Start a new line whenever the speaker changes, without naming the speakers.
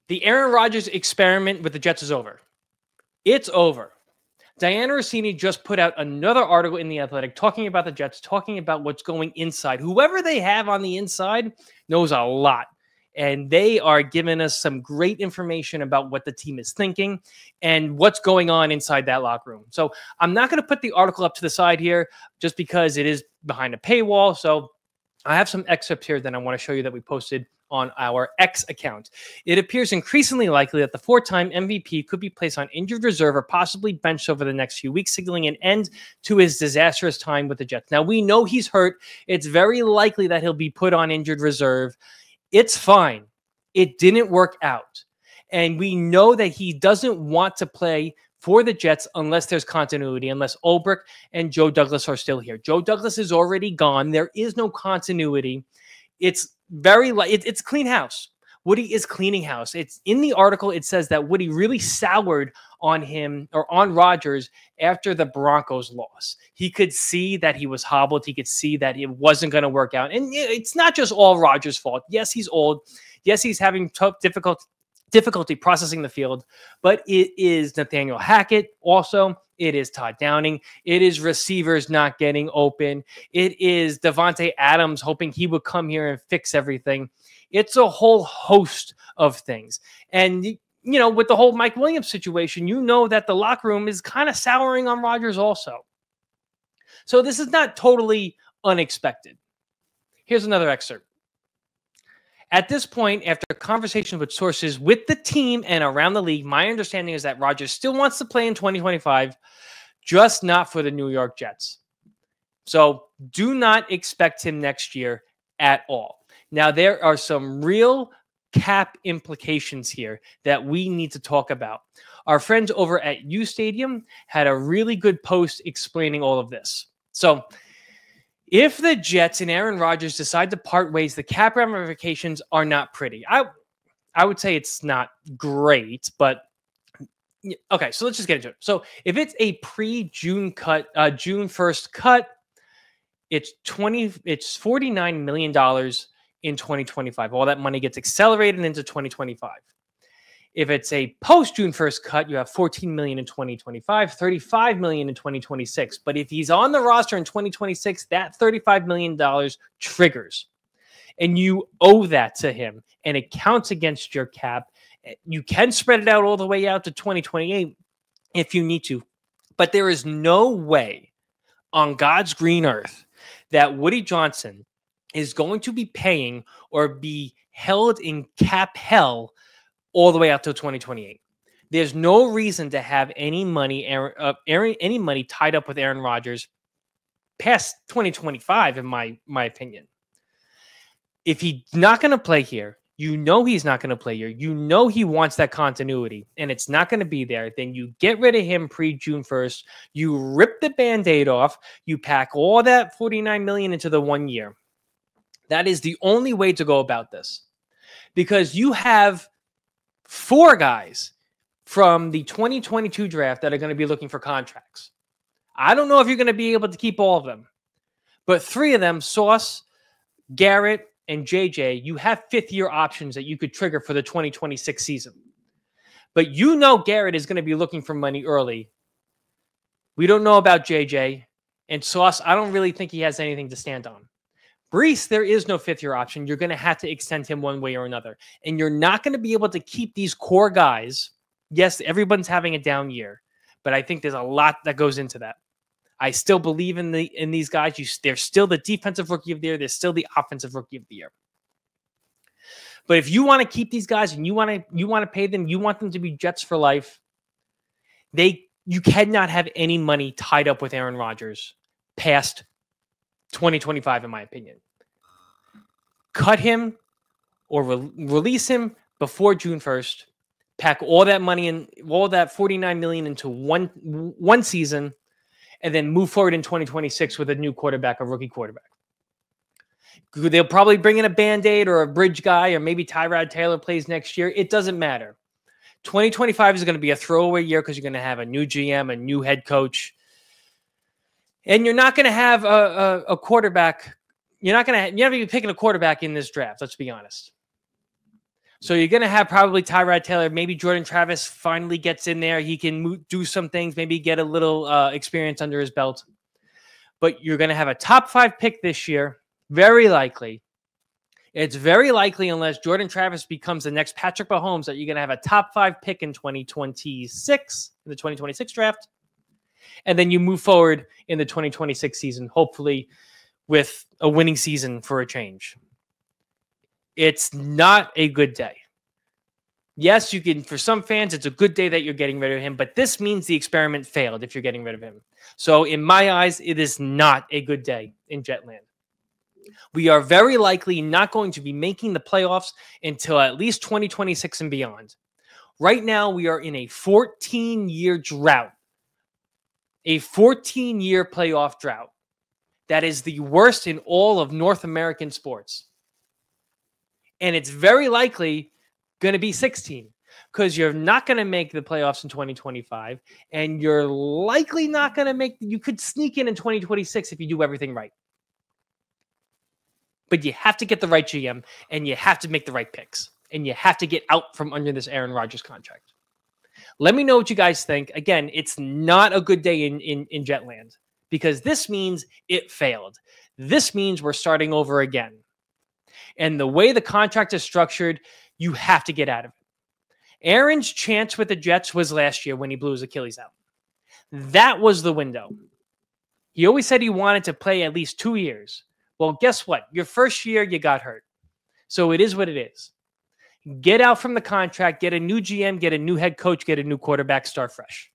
The Aaron Rodgers experiment with the Jets is over. It's over. Dianna Russini just put out another article in The Athletic talking about the Jets, talking about what's going inside. Whoever they have on the inside knows a lot. And they are giving us some great information about what the team is thinking and what's going on inside that locker room. So I'm not going to put the article up to the side here just because it is behind a paywall. So I have some excerpts here that I want to show you that we posted on our X account. It appears increasingly likely that the four-time MVP could be placed on injured reserve or possibly benched over the next few weeks, signaling an end to his disastrous time with the Jets. Now, we know he's hurt. It's very likely that he'll be put on injured reserve. It's fine. It didn't work out. And we know that he doesn't want to play for the Jets unless there's continuity, unless Ulbrich and Joe Douglas are still here. Joe Douglas is already gone. There is no continuity. It's it's clean house. Woody is cleaning house. It's in the article. It says that Woody really soured on him or on Rodgers after the Broncos loss. He could see that he was hobbled. He could see that it wasn't going to work out. And it's not just all Rodgers' fault. Yes, he's old. Yes, he's having difficulty processing the field, but it is Nathaniel Hackett also. It is Todd Downing. It is receivers not getting open. It is Devontae Adams hoping he would come here and fix everything. It's a whole host of things. And, you know, with the whole Mike Williams situation, you know that the locker room is kind of souring on Rodgers also. So this is not totally unexpected. Here's another excerpt. At this point, after conversations with sources with the team and around the league, my understanding is that Rodgers still wants to play in 2025, just not for the New York Jets. So do not expect him next year at all. Now, there are some real cap implications here that we need to talk about. Our friends over at U Stadium had a really good post explaining all of this. So if the Jets and Aaron Rodgers decide to part ways, the cap ramifications are not pretty. I would say it's not great, but okay, so let's just get into it. So if it's a pre-June cut, June 1st cut, it's $49 million in 2025. All that money gets accelerated into 2025. If it's a post-June 1st cut, you have $14 million in 2025, $35 million in 2026. But if he's on the roster in 2026, that $35 million triggers. And you owe that to him. And it counts against your cap. You can spread it out all the way out to 2028 if you need to. But there is no way on God's green earth that Woody Johnson is going to be paying or be held in cap hell all the way out till 2028. There's no reason to have any money tied up with Aaron Rodgers past 2025, in my opinion. If he's not going to play here, you know he's not going to play here. You know he wants that continuity, and it's not going to be there. Then you get rid of him pre-June 1st. You rip the Band-Aid off. You pack all that $49 million into the 1 year. That is the only way to go about this, because you have 4 guys from the 2022 draft that are going to be looking for contracts. I don't know if you're going to be able to keep all of them, but 3 of them, Sauce, Garrett, and JJ, you have 5th-year options that you could trigger for the 2026 season. But you know Garrett is going to be looking for money early. We don't know about JJ. And Sauce, I don't really think he has anything to stand on. Brees, there is no 5th-year option. You're going to have to extend him one way or another. And you're not going to be able to keep these core guys. Yes, everyone's having a down year, but I think there's a lot that goes into that. I still believe in these guys. They're still the defensive rookie of the year. They're still the offensive rookie of the year. But if you want to keep these guys and you want to pay them, you want them to be Jets for life, you cannot have any money tied up with Aaron Rodgers past 2025, in my opinion. Cut him or release him before June 1st. Pack all that money and all that $49 million into one season, and then move forward in 2026 with a new quarterback, a rookie quarterback. They'll probably bring in a Band-Aid or a bridge guy, or maybe Tyrod Taylor plays next year. It doesn't matter. 2025 is going to be a throwaway year because you're going to have a new GM, a new head coach. And you're not going to have a quarterback. You're not going to be picking a quarterback in this draft. Let's be honest. So you're going to have probably Tyrod Taylor. Maybe Jordan Travis finally gets in there. He can do some things, maybe get a little experience under his belt. But you're going to have a top 5 pick this year, very likely. It's very likely, unless Jordan Travis becomes the next Patrick Mahomes, that you're going to have a top 5 pick in 2026, in the 2026 draft. And then you move forward in the 2026 season, hopefully with a winning season for a change. It's not a good day. Yes, you can, for some fans, it's a good day that you're getting rid of him, but this means the experiment failed if you're getting rid of him. So in my eyes, it is not a good day in Jetland. We are very likely not going to be making the playoffs until at least 2026 and beyond. Right now, we are in a 14-year drought. A 14-year playoff drought. That is the worst in all of North American sports. And it's very likely going to be 16 because you're not going to make the playoffs in 2025, and you're likely not going to make, you could sneak in 2026 if you do everything right. But you have to get the right GM, and you have to make the right picks, and you have to get out from under this Aaron Rodgers contract. Let me know what you guys think. Again, it's not a good day in Jetland because this means it failed. This means we're starting over again. And the way the contract is structured, you have to get out of it. Aaron's chance with the Jets was last year when he blew his Achilles out. That was the window. He always said he wanted to play at least 2 years. Well, guess what? Your first year, you got hurt. So it is what it is. Get out from the contract, get a new GM, get a new head coach, get a new quarterback, start fresh.